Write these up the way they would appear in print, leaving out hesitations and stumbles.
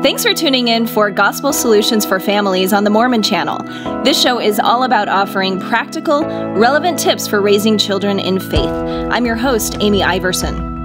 Thanks for tuning in for Gospel Solutions for Families on the Mormon channel. This show is all about offering practical, relevant tips for raising children in faith. I'm your host, Amy Iverson.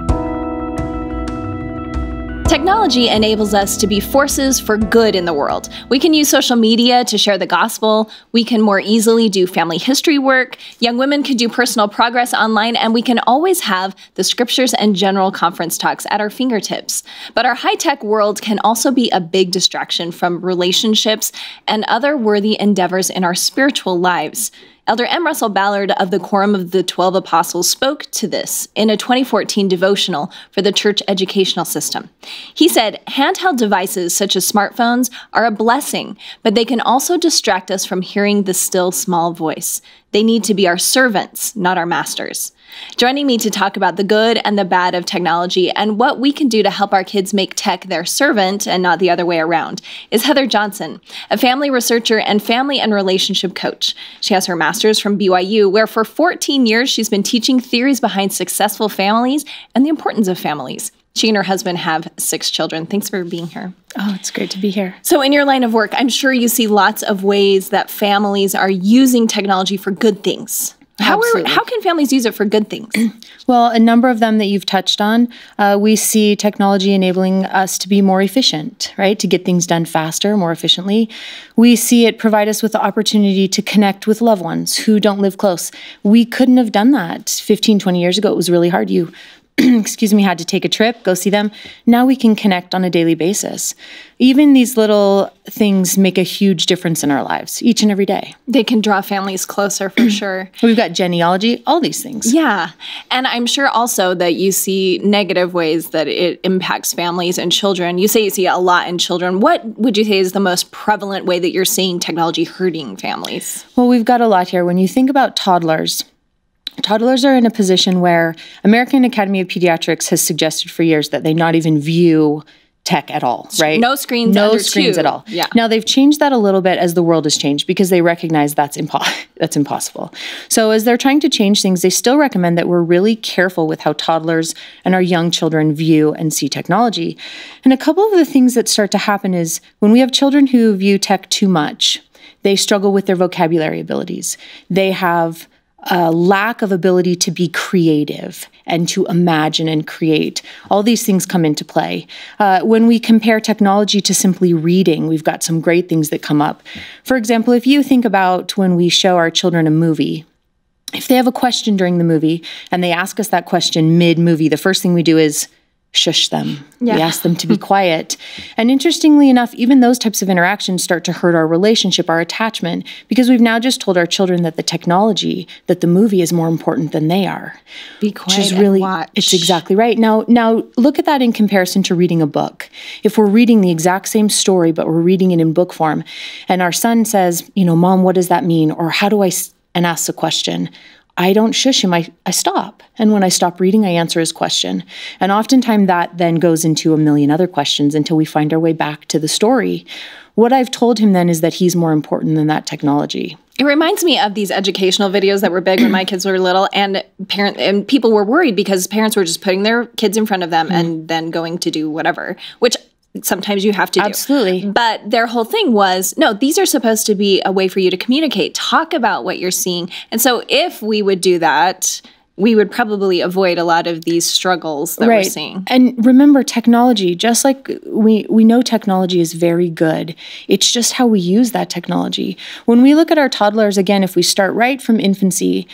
Technology enables us to be forces for good in the world. We can use social media to share the gospel. We can more easily do family history work. Young women can do personal progress online, and we can always have the scriptures and general conference talks at our fingertips. But our high-tech world can also be a big distraction from relationships and other worthy endeavors in our spiritual lives. Elder M. Russell Ballard of the Quorum of the 12 Apostles spoke to this in a 2014 devotional for the church educational system. He said, handheld devices such as smartphones are a blessing, but they can also distract us from hearing the still small voice. They need to be our servants, not our masters. Joining me to talk about the good and the bad of technology and what we can do to help our kids make tech their servant and not the other way around is Heather Johnson, a family researcher and family and relationship coach. She has her master's from BYU, where for 14 years she's been teaching theories behind successful families and the importance of families. She and her husband have 6 children. Thanks for being here. Oh, it's great to be here. So in your line of work, I'm sure you see lots of ways that families are using technology for good things. How can families use it for good things? Well, a number of them that you've touched on, we see technology enabling us to be more efficient, right? To get things done faster, more efficiently. We see it provide us with the opportunity to connect with loved ones who don't live close. We couldn't have done that 15, 20 years ago. It was really hard. You had to take a trip, go see them. Now we can connect on a daily basis. Even these little things make a huge difference in our lives each and every day. They can draw families closer for sure. We've got genealogy, all these things. Yeah. And I'm sure also that you see negative ways that it impacts families and children. You say you see a lot in children. What would you say is the most prevalent way that you're seeing technology hurting families? Well, we've got a lot here. When you think about toddlers are in a position where American Academy of Pediatrics has suggested for years that they not even view tech at all, right? No screens No screens at all. Yeah. Now, they've changed that a little bit as the world has changed because they recognize that's impossible. So as they're trying to change things, they still recommend that we're really careful with how toddlers and our young children view and see technology. And a couple of the things that start to happen is when we have children who view tech too much, they struggle with their vocabulary abilities. They have a lack of ability to be creative and to imagine and create. All these things come into play. When we compare technology to simply reading, we've got some great things that come up. For example, if you think about when we show our children a movie, if they have a question during the movie and they ask us that question mid-movie, the first thing we do is shush them. Yeah. We ask them to be quiet. And interestingly enough, even those types of interactions start to hurt our relationship, our attachment, because we've now just told our children that the technology, that the movie is more important than they are. Be quiet which is really, and watch. It's exactly right. Now look at that in comparison to reading a book. If we're reading the exact same story, but we're reading it in book form, and our son says, Mom, what does that mean? Or how do I, and asks a question, I don't shush him, I stop. And when I stop reading, I answer his question. And oftentimes that then goes into a million other questions until we find our way back to the story. What I've told him then is that he's more important than that technology. It reminds me of these educational videos that were big when my kids were little, and people were worried because parents were just putting their kids in front of them and then going to do whatever, which sometimes you have to do. Absolutely. But their whole thing was, no, these are supposed to be a way for you to communicate, talk about what you're seeing. And so if we would do that, we would probably avoid a lot of these struggles that we're seeing. And remember, technology, just like we know technology is very good, it's just how we use that technology. When we look at our toddlers, again, if we start right from infancy,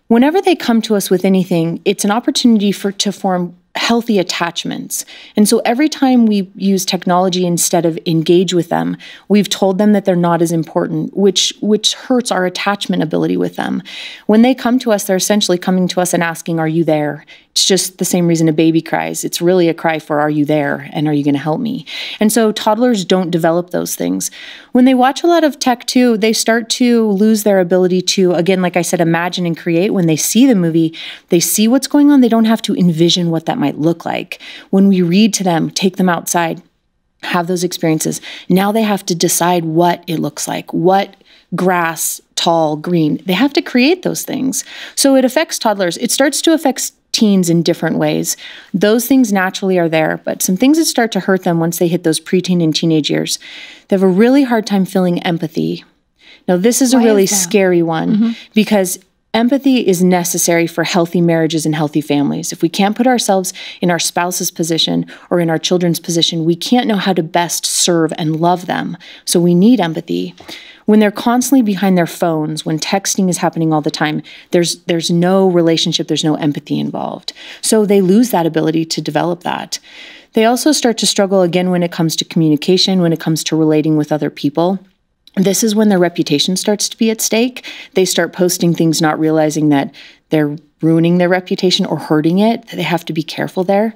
whenever they come to us with anything, it's an opportunity to form healthy attachments. And so every time we use technology instead of engage with them, we've told them that they're not as important, which hurts our attachment ability with them. When they come to us, they're essentially coming to us and asking, are you there? It's just the same reason a baby cries. It's really a cry for, are you there? And are you going to help me? And so toddlers don't develop those things. When they watch a lot of tech too, they start to lose their ability to, again, like I said, imagine and create. When they see the movie, they see what's going on. They don't have to envision what that might look like. When we read to them, take them outside, have those experiences. Now they have to decide what it looks like, what grass, tall, green. They have to create those things. So it affects toddlers. It starts to affect teens in different ways. Those things naturally are there, but some things that start to hurt them once they hit those preteen and teenage years, they have a really hard time feeling empathy. Now, this is a really scary one because empathy is necessary for healthy marriages and healthy families. If we can't put ourselves in our spouse's position or in our children's position, we can't know how to best serve and love them. So we need empathy. When they're constantly behind their phones, when texting is happening all the time, there's no relationship, there's no empathy involved. So they lose that ability to develop that. They also start to struggle again when it comes to communication, when it comes to relating with other people. This is when their reputation starts to be at stake. They start posting things not realizing that they're ruining their reputation or hurting it. They have to be careful there.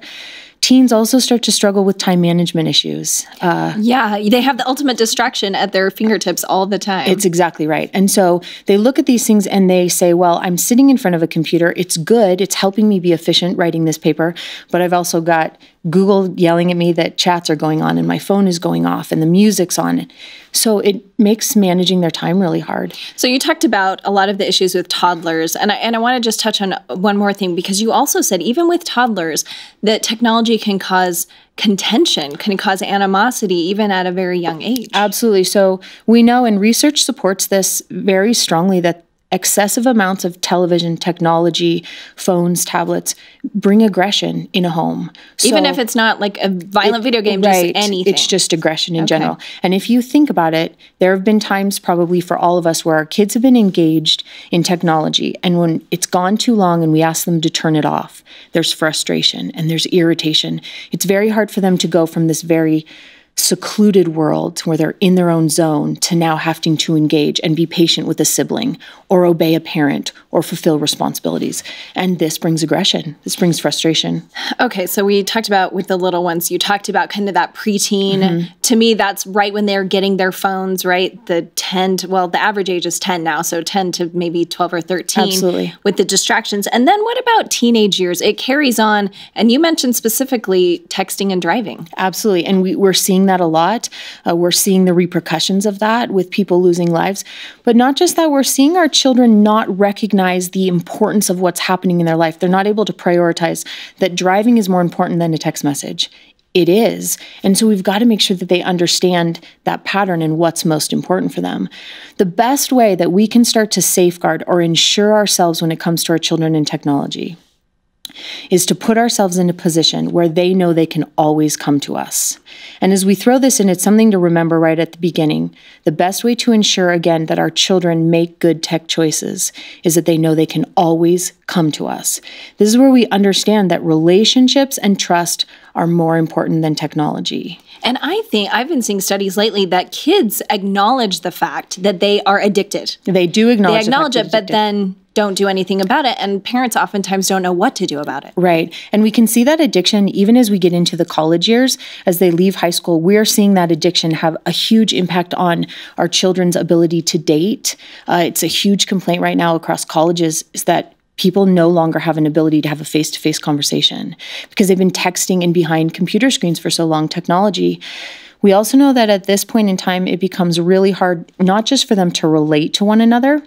Teens also start to struggle with time management issues. Yeah, they have the ultimate distraction at their fingertips all the time. It's exactly right. And so they look at these things and they say, well, I'm sitting in front of a computer. It's good. It's helping me be efficient writing this paper. But I've also got Google yelling at me that chats are going on and my phone is going off and the music's on. So it makes managing their time really hard. So you talked about a lot of the issues with toddlers. And I want to just touch on one more thing, because you also said even with toddlers that technology can cause contention, can cause animosity even at a very young age. Absolutely. So we know, and research supports this very strongly, that excessive amounts of television, technology, phones, tablets bring aggression in a home. Even if it's not like a violent video game, just anything. It's just aggression in general. And if you think about it, there have been times probably for all of us where our kids have been engaged in technology, and when it's gone too long and we ask them to turn it off, there's frustration and there's irritation. It's very hard for them to go from this very secluded world where they're in their own zone to now having to engage and be patient with a sibling or obey a parent or fulfill responsibilities. And this brings aggression. This brings frustration. Okay, so we talked about with the little ones, you talked about kind of that preteen. To me, that's right when they're getting their phones, right? The 10 to, well, the average age is 10 now, so 10 to maybe 12 or 13. Absolutely. With the distractions. And then what about teenage years? It carries on, and you mentioned specifically texting and driving. Absolutely, and we're seeing that a lot. We're seeing the repercussions of that with people losing lives. But not just that, we're seeing our children not recognize the importance of what's happening in their life. They're not able to prioritize that driving is more important than a text message. It is. And so we've got to make sure that they understand that pattern and what's most important for them. The best way that we can start to safeguard or ensure ourselves when it comes to our children in technology is to put ourselves in a position where they know they can always come to us. And as we throw this in, it's something to remember right at the beginning. The best way to ensure, again, that our children make good tech choices is that they know they can always come to us. This is where we understand that relationships and trust are more important than technology. And I think I've been seeing studies lately that kids acknowledge the fact that they are addicted. They do acknowledge it, but then don't do anything about it. And parents oftentimes don't know what to do about it. Right. And we can see that addiction even as we get into the college years. As they leave high school, we're seeing that addiction have a huge impact on our children's ability to date. It's a huge complaint right now across colleges is that people no longer have an ability to have a face-to-face conversation because they've been texting and behind computer screens for so long, technology. We also know that at this point in time, it becomes really hard, not just for them to relate to one another,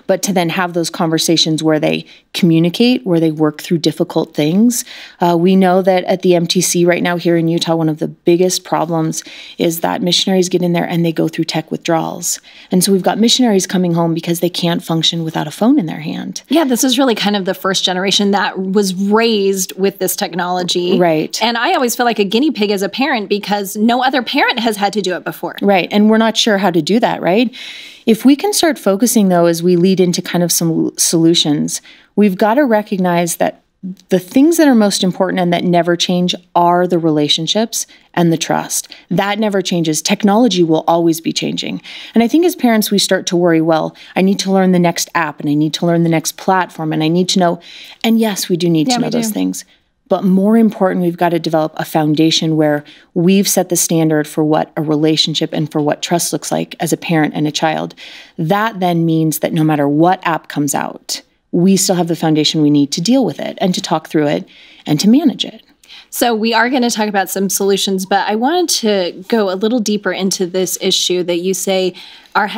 but to then have those conversations where they communicate, where they work through difficult things. We know that at the MTC right now here in Utah, one of the biggest problems is that missionaries get in there and they go through tech withdrawals. And so we've got missionaries coming home because they can't function without a phone in their hand. Yeah, this is really kind of the first generation that was raised with this technology. Right. And I always feel like a guinea pig as a parent because no other parent has had to do it before. Right. And we're not sure how to do that, right? If we can start focusing, though, as we lead into kind of some solutions, we've got to recognize that the things that are most important and that never change are the relationships and the trust. That never changes. Technology will always be changing. And I think as parents, we start to worry, well, I need to learn the next app and I need to learn the next platform and I need to know. And yes, we do need to know those things. But more important, we've got to develop a foundation where we've set the standard for what a relationship and for what trust looks like as a parent and a child. That then means that no matter what app comes out, we still have the foundation we need to deal with it and to talk through it and to manage it. So we are going to talk about some solutions, but I wanted to go a little deeper into this issue that you say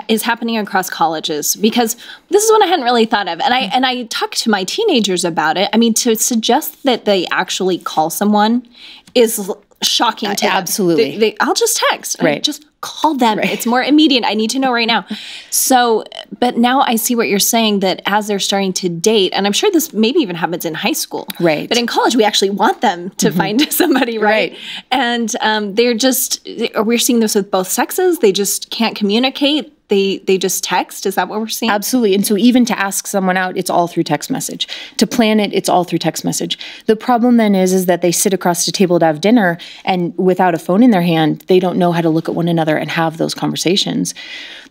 is happening across colleges, because this is one I hadn't really thought of. And I talked to my teenagers about it. I mean, to suggest that they actually call someone is shocking to them. Absolutely. I'll just text. Right. Just call them. Right. It's more immediate. I need to know right now. So, but now I see what you're saying, that as they're starting to date, and I'm sure this maybe even happens in high school. Right. But in college, we actually want them to find somebody, right? And we're seeing this with both sexes. They just can't communicate. They just text. Is that what we're seeing? Absolutely. And so even to ask someone out, it's all through text message. To plan it, it's all through text message. The problem then is that they sit across the table to have dinner, and without a phone in their hand, they don't know how to look at one another and have those conversations.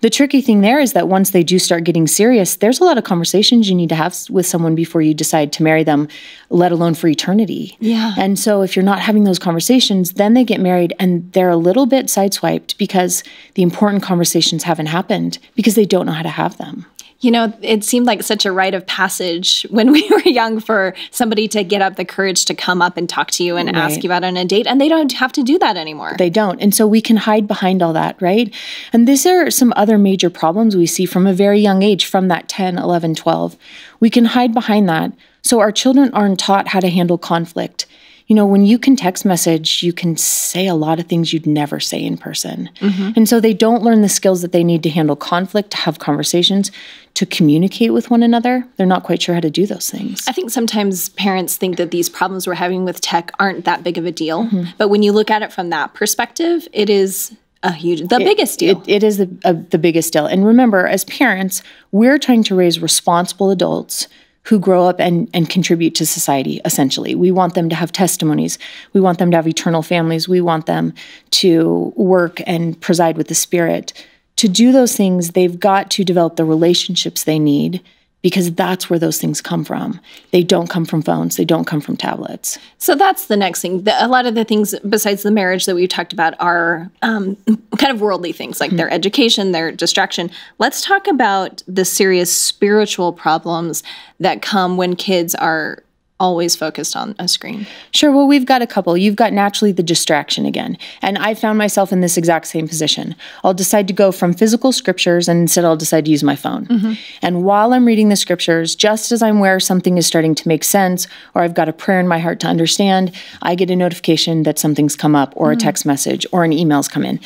The tricky thing there is that once they do start getting serious, there's a lot of conversations you need to have with someone before you decide to marry them, let alone for eternity. Yeah. And so if you're not having those conversations, then they get married and they're a little bit sideswiped because the important conversations haven't happened because they don't know how to have them. You know, it seemed like such a rite of passage when we were young for somebody to get up the courage to come up and talk to you and ask you out on a date. And they don't have to do that anymore. They don't. And so we can hide behind all that, right? And these are some other major problems we see from a very young age, from that 10, 11, 12. We can hide behind that. So our children aren't taught how to handle conflict. You know, when you can text message, you can say a lot of things you'd never say in person. And so they don't learn the skills that they need to handle conflict, to have conversations, to communicate with one another. They're not quite sure how to do those things. I think sometimes parents think that these problems we're having with tech aren't that big of a deal. But when you look at it from that perspective, it is the biggest deal. It is the biggest deal. And remember, as parents, we're trying to raise responsible adults who grow up and contribute to society, essentially. We want them to have testimonies. We want them to have eternal families. We want them to work and preside with the Spirit. To do those things, they've got to develop the relationships they need, because that's where those things come from. They don't come from phones. They don't come from tablets. So that's the next thing. A lot of the things besides the marriage that we talked about are kind of worldly things, like their education, their distraction. Let's talk about the serious spiritual problems that come when kids are always focused on a screen. Sure. Well, we've got a couple. You've got naturally the distraction again. And I found myself in this exact same position. I'll decide to go from physical scriptures, and instead I'll decide to use my phone. And while I'm reading the scriptures, just as I'm aware something is starting to make sense, or I've got a prayer in my heart to understand, I get a notification that something's come up, or a text message, or an email's come in.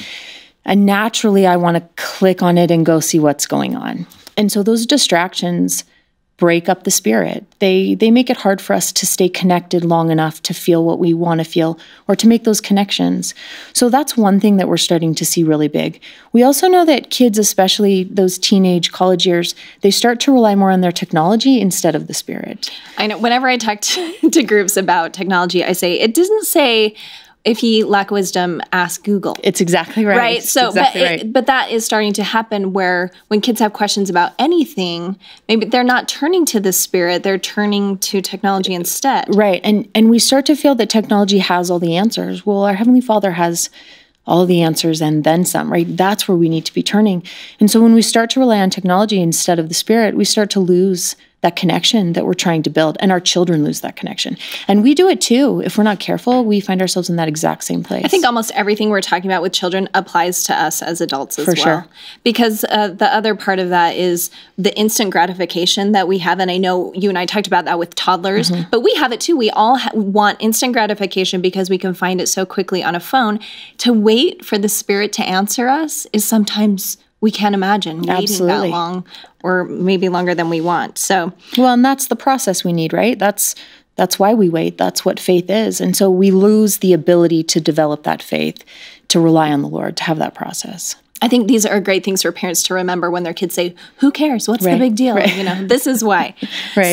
And naturally, I want to click on it and go see what's going on. And so those distractions break up the spirit. They make it hard for us to stay connected long enough to feel what we want to feel, or to make those connections. So that's one thing that we're starting to see really big. We also know that kids, especially those teenage college years, they start to rely more on their technology instead of the Spirit. I know whenever I talk to groups about technology, I say, it doesn't say, if ye lack wisdom, ask Google. It's exactly right. Right. So, but that is starting to happen, where when kids have questions about anything, maybe they're not turning to the Spirit, they're turning to technology instead. Right. And we start to feel that technology has all the answers. Well, our Heavenly Father has all the answers and then some, right? That's where we need to be turning. And so when we start to rely on technology instead of the Spirit, we start to lose that connection that we're trying to build, and our children lose that connection. And we do it too. If we're not careful, we find ourselves in that exact same place. I think almost everything we're talking about with children applies to us as adults as well. Sure. Because the other part of that is the instant gratification that we have. And I know you and I talked about that with toddlers, but we have it too. We all want instant gratification because we can find it so quickly on a phone. To wait for the Spirit to answer us is sometimes we can't imagine waiting that long, or maybe longer than we want. So, well, and that's the process we need, right? That's why we wait. That's what faith is. And so we lose the ability to develop that faith, to rely on the Lord, to have that process. I think these are great things for parents to remember when their kids say, who cares? What's the big deal? Right. You know, this is why.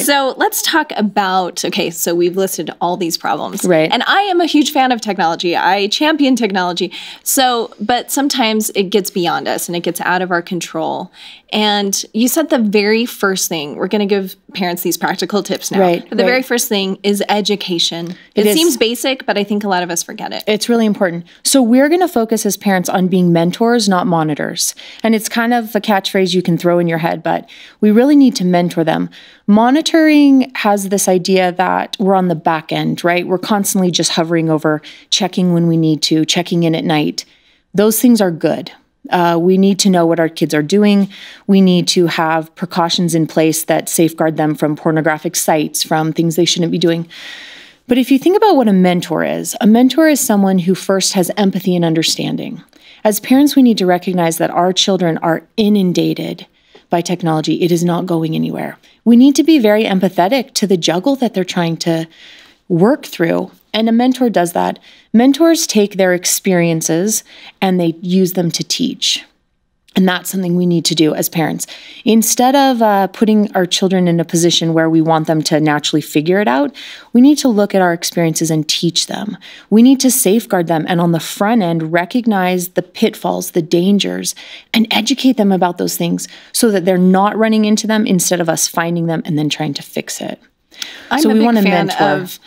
So let's talk about, okay, so we've listed all these problems. Right. And I am a huge fan of technology. I champion technology. So, but sometimes it gets beyond us and it gets out of our control. And you said the very first thing, we're going to give parents these practical tips now. But the very first thing is education. It seems basic, but I think a lot of us forget it. It's really important. So we're going to focus as parents on being mentors, not monitors. And it's kind of a catchphrase you can throw in your head, but we really need to mentor them. Monitoring has this idea that we're on the back end, right? We're constantly just hovering over, checking when we need to, checking in at night. Those things are good. We need to know what our kids are doing. We need to have precautions in place that safeguard them from pornographic sites, from things they shouldn't be doing. But if you think about what a mentor is someone who first has empathy and understanding. As parents, we need to recognize that our children are inundated by technology. It is not going anywhere. We need to be very empathetic to the juggle that they're trying to work through. And a mentor does that. Mentors take their experiences and they use them to teach. And that's something we need to do as parents. Instead of putting our children in a position where we want them to naturally figure it out, we need to look at our experiences and teach them. We need to safeguard them and on the front end, recognize the pitfalls, the dangers, and educate them about those things so that they're not running into them instead of us finding them and then trying to fix it. I'm a big fan of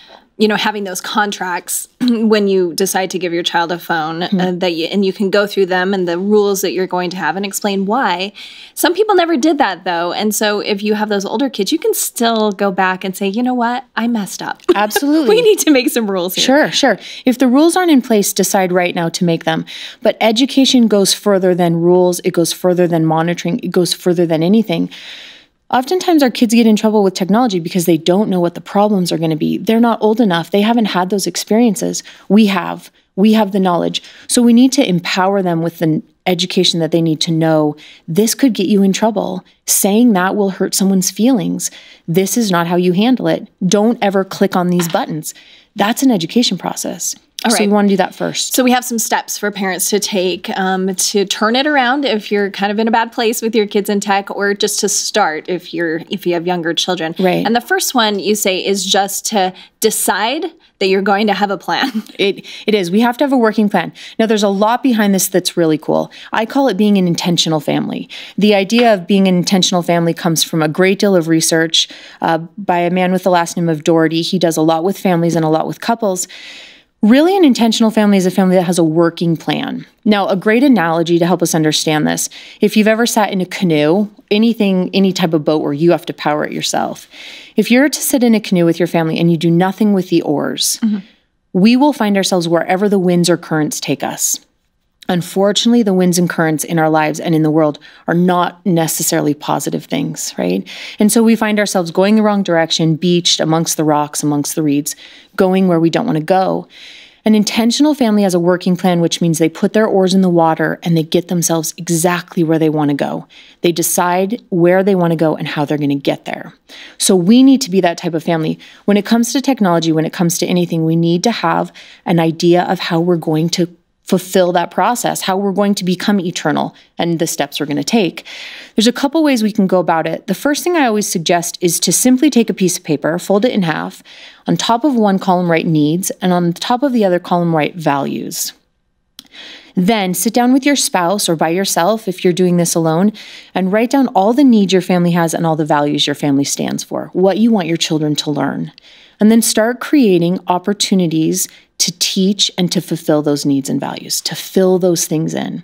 having those contracts when you decide to give your child a phone and you can go through them and the rules that you're going to have and explain why. Some people never did that though. And so if you have those older kids, you can still go back and say, you know what, I messed up. Absolutely. We need to make some rules here. Sure. If the rules aren't in place, decide right now to make them. But education goes further than rules. It goes further than monitoring. It goes further than anything. Oftentimes our kids get in trouble with technology because they don't know what the problems are going to be. They're not old enough. They haven't had those experiences. We have the knowledge. So we need to empower them with the education that they need to know. This could get you in trouble. Saying that will hurt someone's feelings. This is not how you handle it. Don't ever click on these buttons. That's an education process. All right. So we want to do that first. So we have some steps for parents to take to turn it around if you're kind of in a bad place with your kids in tech, or just to start if you have younger children. Right. And the first one you say is just to decide that you're going to have a plan. It is. We have to have a working plan. Now, there's a lot behind this that's really cool. I call it being an intentional family. The idea of being an intentional family comes from a great deal of research by a man with the last name of Doherty. He does a lot with families and a lot with couples. Really, an intentional family is a family that has a working plan. Now, a great analogy to help us understand this, if you've ever sat in a canoe, any type of boat where you have to power it yourself, if you're to sit in a canoe with your family and you do nothing with the oars, we will find ourselves wherever the winds or currents take us. Unfortunately, the winds and currents in our lives and in the world are not necessarily positive things, right? And so we find ourselves going the wrong direction, beached amongst the rocks, amongst the reeds, going where we don't want to go. An intentional family has a working plan, which means they put their oars in the water and they get themselves exactly where they want to go. They decide where they want to go and how they're going to get there. So we need to be that type of family. When it comes to technology, when it comes to anything, we need to have an idea of how we're going to fulfill that process, how we're going to become eternal, and the steps we're going to take. There's a couple ways we can go about it. The first thing I always suggest is to simply take a piece of paper, fold it in half. On top of one column, write needs, and on top of the other column, write values. Then sit down with your spouse or by yourself if you're doing this alone and write down all the needs your family has and all the values your family stands for, what you want your children to learn. And then start creating opportunities to teach and to fulfill those needs and values, to fill those things in.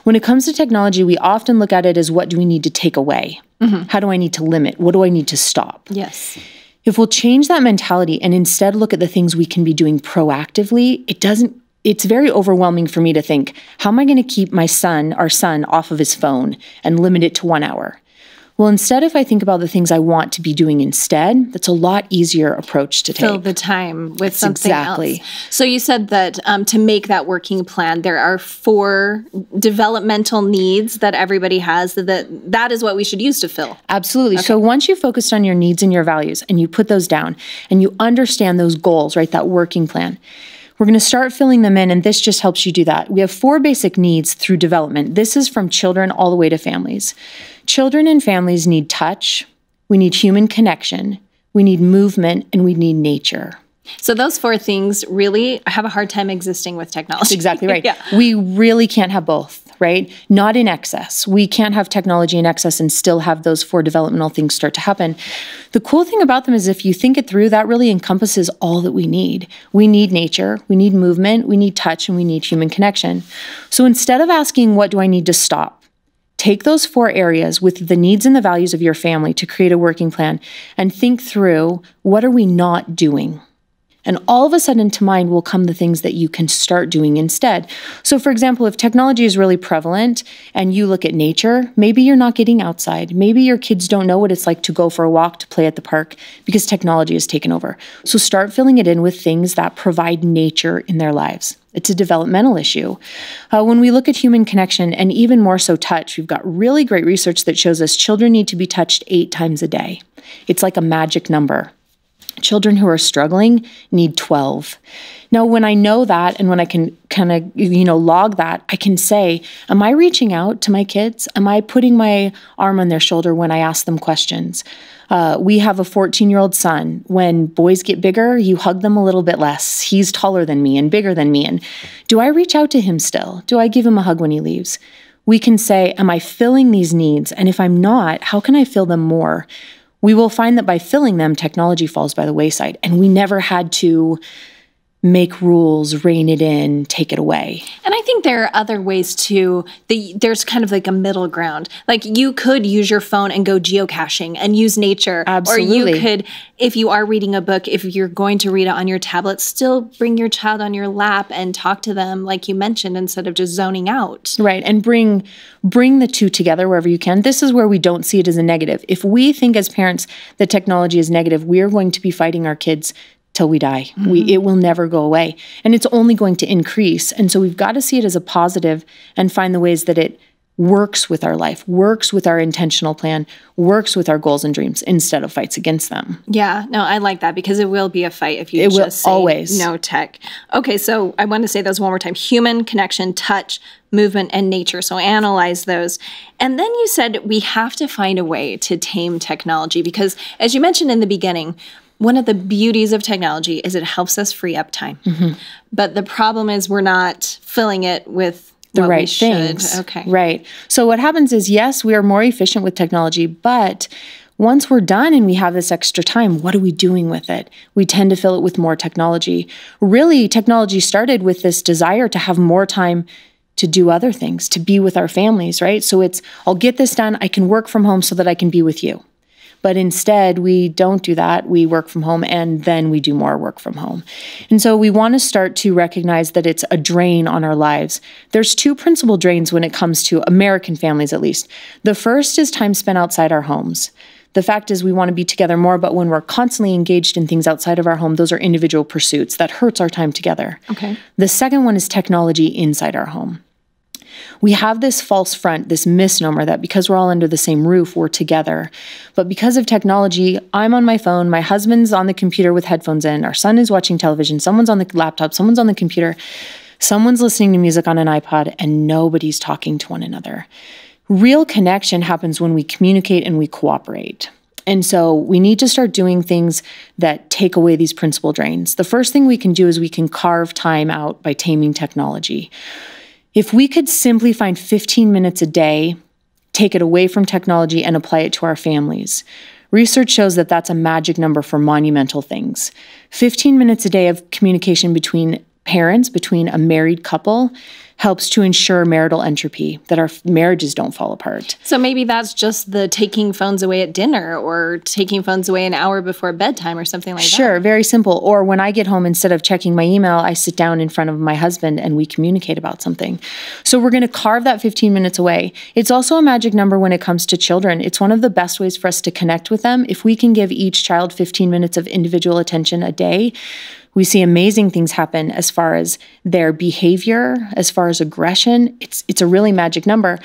When it comes to technology, we often look at it as what do we need to take away? How do I need to limit? What do I need to stop? Yes. If we'll change that mentality and instead look at the things we can be doing proactively, it's very overwhelming for me to think, how am I going to keep our son off of his phone and limit it to 1 hour? Well, instead, if I think about the things I want to be doing instead, that's a lot easier approach to take. Fill the time with something else. So you said that to make that working plan, there are 4 developmental needs that everybody has, that is what we should use to fill. Absolutely. Okay. So once you focused on your needs and your values and you put those down and you understand those goals, right, that working plan, we're going to start filling them in, and this just helps you do that. We have 4 basic needs through development. This is from children all the way to families. Children and families need touch, we need human connection, we need movement, and we need nature. So those 4 things really have a hard time existing with technology. That's exactly right. Yeah. We really can't have both. right? Not in excess. We can't have technology in excess and still have those 4 developmental things start to happen. The cool thing about them is if you think it through, that really encompasses all that we need. We need nature, we need movement, we need touch, and we need human connection. So instead of asking, what do I need to stop? Take those 4 areas with the needs and the values of your family to create a working plan and think through, what are we not doing? And all of a sudden to mind will come the things that you can start doing instead. So for example, if technology is really prevalent and you look at nature, maybe you're not getting outside. Maybe your kids don't know what it's like to go for a walk, to play at the park, because technology has taken over. So start filling it in with things that provide nature in their lives. It's a developmental issue. When we look at human connection, and even more so touch, we've got really great research that shows us children need to be touched 8 times a day. It's like a magic number. Children who are struggling need 12. Now, when I know that and when I can kind of, log that, I can say, am I reaching out to my kids? Am I putting my arm on their shoulder when I ask them questions? We have a 14-year-old son. When boys get bigger, you hug them a little bit less. He's taller than me and bigger than me. And do I reach out to him still? Do I give him a hug when he leaves? We can say, am I filling these needs? And if I'm not, how can I fill them more? We will find that by filling them, technology falls by the wayside, and we never had to make rules, rein it in, take it away. And I think there are other ways too. There's kind of like a middle ground. Like you could use your phone and go geocaching and use nature. Absolutely. Or you could, if you are reading a book, if you're going to read it on your tablet, still bring your child on your lap and talk to them like you mentioned, instead of just zoning out. Right, and bring the 2 together wherever you can. This is where we don't see it as a negative. If we think as parents that technology is negative, we're going to be fighting our kids till we die. It will never go away. And it's only going to increase. And so we've got to see it as a positive and find the ways that it works with our life, works with our intentional plan, works with our goals and dreams instead of fights against them. Yeah, no, I like that, because it will be a fight if you just say always. No tech. Okay, so I want to say those one more time. Human connection, touch, movement, and nature. So analyze those. And then you said we have to find a way to tame technology, because as you mentioned in the beginning, one of the beauties of technology is it helps us free up time. But the problem is we're not filling it with the what right we should. things. Okay. Right. So what happens is, yes, we are more efficient with technology, but once we're done and we have this extra time, what are we doing with it? We tend to fill it with more technology. Really, technology started with this desire to have more time to do other things, to be with our families, right? So it's, I'll get this done. I can work from home so that I can be with you. But instead, we don't do that. We work from home and then we do more work from home. And so we want to start to recognize that it's a drain on our lives. There's 2 principal drains when it comes to American families, at least. The first is time spent outside our homes. The fact is we want to be together more, but when we're constantly engaged in things outside of our home, those are individual pursuits. That hurts our time together. Okay. The second one is technology inside our home. We have this false front, this misnomer that because we're all under the same roof, we're together. But because of technology, I'm on my phone, my husband's on the computer with headphones in, our son is watching television, someone's on the laptop, someone's on the computer, someone's listening to music on an iPod, and nobody's talking to one another. Real connection happens when we communicate and we cooperate. And so we need to start doing things that take away these principal drains. The first thing we can do is we can carve time out by taming technology. If we could simply find 15 minutes a day, take it away from technology and apply it to our families. Research shows that that's a magic number for monumental things. 15 minutes a day of communication between parents, between a married couple, helps to ensure marital entropy, that our marriages don't fall apart. So maybe that's just the taking phones away at dinner, or taking phones away an hour before bedtime or something like that. Sure, very simple. Or when I get home, instead of checking my email, I sit down in front of my husband and we communicate about something. So we're going to carve that 15 minutes away. It's also a magic number when it comes to children. It's one of the best ways for us to connect with them. If we can give each child 15 minutes of individual attention a day, we see amazing things happen as far as their behavior, as far as aggression. It's a really magic number.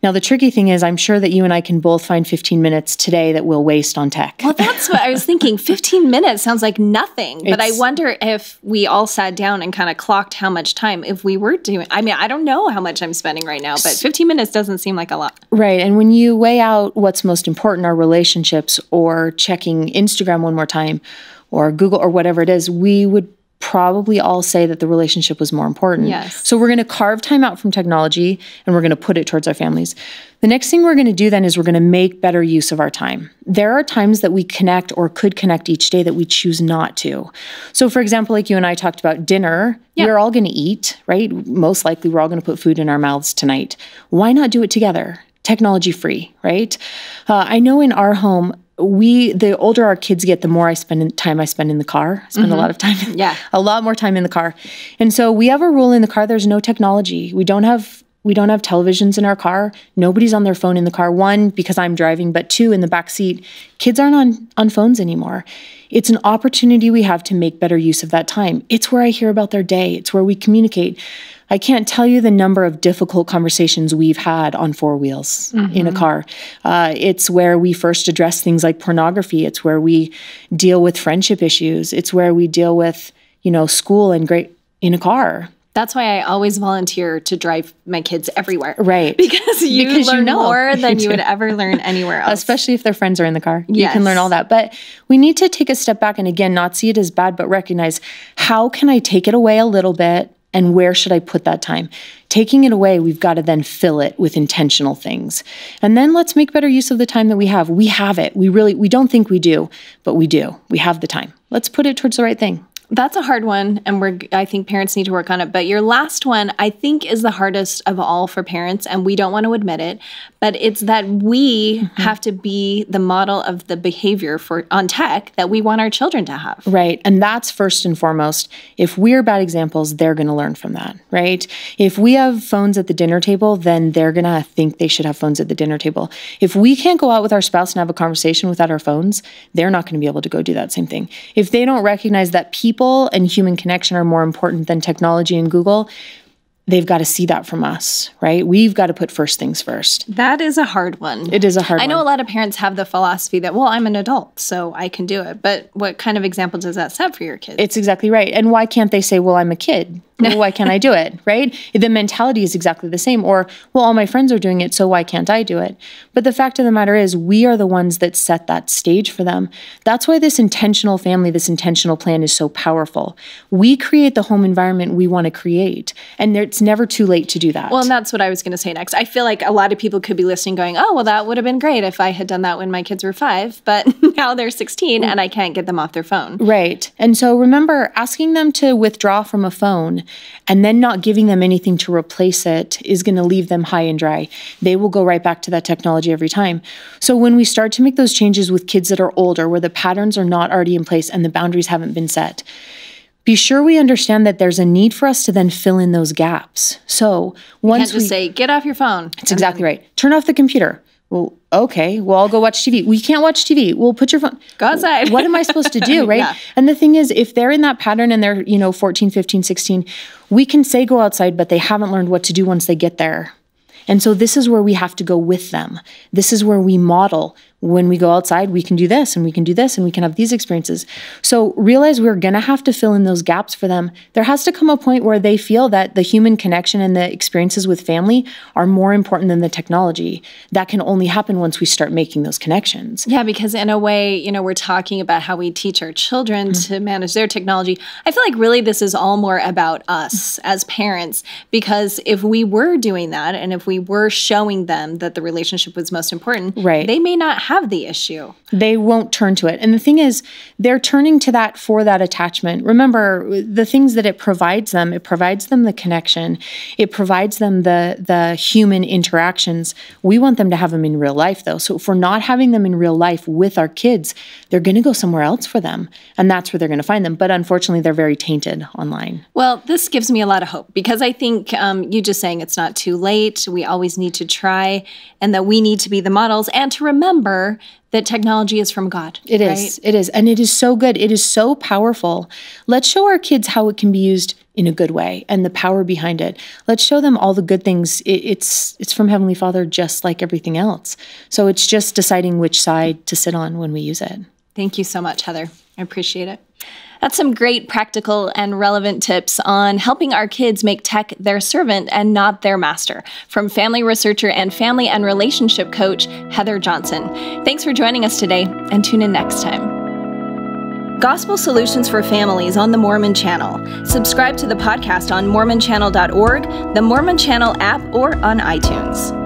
Now, the tricky thing is, I'm sure that you and I can both find 15 minutes today that we'll waste on tech. Well, that's what I was thinking. 15 minutes sounds like nothing. But I wonder if we all sat down and kind of clocked how much time, if we were doing, I mean, I don't know how much I'm spending right now, but 15 minutes doesn't seem like a lot. Right. And when you weigh out what's most important, our relationships or checking Instagram one more time, or Google, or whatever it is, we would probably all say that the relationship was more important. Yes. So we're going to carve time out from technology and we're going to put it towards our families. The next thing we're going to do then is we're going to make better use of our time. There are times that we connect or could connect each day that we choose not to. So for example, like you and I talked about dinner, we're all going to eat, right? Most likely we're all going to put food in our mouths tonight. Why not do it together? Technology free, right? I know in our home, the older our kids get, the more I spend in the car. I spend a lot of time, a lot more time in the car. And so we have a rule in the car, there's no technology. We don't have televisions in our car. Nobody's on their phone in the car. One, because I'm driving, but two, in the back seat, kids aren't on phones anymore. It's an opportunity we have to make better use of that time. It's where I hear about their day. It's where we communicate. I can't tell you the number of difficult conversations we've had on four wheels in a car. It's where we first address things like pornography. It's where we deal with friendship issues. It's where we deal with, school and in a car. That's why I always volunteer to drive my kids everywhere. Right. Because you learn more than you would ever learn anywhere else. Especially if their friends are in the car. Yes. You can learn all that. But we need to take a step back and again, not see it as bad, but recognize, how can I take it away a little bit? And where should I put that time? Taking it away, we've got to then fill it with intentional things. And then let's make better use of the time that we have. We have it. We don't think we do, but we do. We have the time. Let's put it towards the right thing. That's a hard one, and I think parents need to work on it. But your last one, I think, is the hardest of all for parents, and we don't want to admit it. But it's that we have to be the model of the behavior on tech that we want our children to have. Right, and that's first and foremost. If we're bad examples, they're going to learn from that, right? If we have phones at the dinner table, then they're going to think they should have phones at the dinner table. If we can't go out with our spouse and have a conversation without our phones, they're not going to be able to go do that same thing. If they don't recognize that people and human connection are more important than technology and Google, they've got to see that from us, right? We've got to put first things first. That is a hard one. It is a hard one. I know a lot of parents have the philosophy that, well, I'm an adult, so I can do it. But what kind of example does that set for your kids? It's exactly right. And why can't they say, well, I'm a kid? Well, why can't I do it, right? The mentality is exactly the same. Or, well, all my friends are doing it, so why can't I do it? But the fact of the matter is, we are the ones that set that stage for them. That's why this intentional family, this intentional plan is so powerful. We create the home environment we want to create, and it's never too late to do that. Well, and that's what I was going to say next. I feel like a lot of people could be listening going, oh, well, that would have been great if I had done that when my kids were 5, but now they're 16 and I can't get them off their phone. Right. And so remember, asking them to withdraw from a phone and then not giving them anything to replace it is going to leave them high and dry. They will go right back to that technology every time. So when we start to make those changes with kids that are older, where the patterns are not already in place and the boundaries haven't been set, be sure we understand that there's a need for us to then fill in those gaps. So once you can't just say, get off your phone. That's exactly right. Turn off the computer. Well, okay, well, I'll go watch TV. We can't watch TV. Well, put your phone. Go outside. What am I supposed to do, right? Yeah. And the thing is, if they're in that pattern and they're, 14, 15, 16, we can say go outside, but they haven't learned what to do once they get there. And so this is where we have to go with them. This is where we model. When we go outside, we can do this and we can do this and we can have these experiences. So realize we're going to have to fill in those gaps for them. There has to come a point where they feel that the human connection and the experiences with family are more important than the technology. That can only happen once we start making those connections. Yeah, because in a way, we're talking about how we teach our children to manage their technology. I feel like really this is all more about us as parents, because if we were doing that and if we were showing them that the relationship was most important, right, they may not have the issue. They won't turn to it. And the thing is, they're turning to that for that attachment. Remember, the things that it provides them the connection. It provides them the human interactions. We want them to have them in real life, though. So if we're not having them in real life with our kids, they're going to go somewhere else for them. And that's where they're going to find them. But unfortunately, they're very tainted online. Well, this gives me a lot of hope, because I think you just saying it's not too late. We always need to try, and that we need to be the models, and to remember that technology is from God. It is. It is. And it is so good. It is so powerful. Let's show our kids how it can be used in a good way and the power behind it. Let's show them all the good things. It's from Heavenly Father, just like everything else. So it's just deciding which side to sit on when we use it. Thank you so much, Heather. I appreciate it. That's some great practical and relevant tips on helping our kids make tech their servant and not their master, from family researcher and family and relationship coach, Heather Johnson. Thanks for joining us today, and tune in next time. Gospel Solutions for Families on the Mormon Channel. Subscribe to the podcast on mormonchannel.org, the Mormon Channel app, or on iTunes.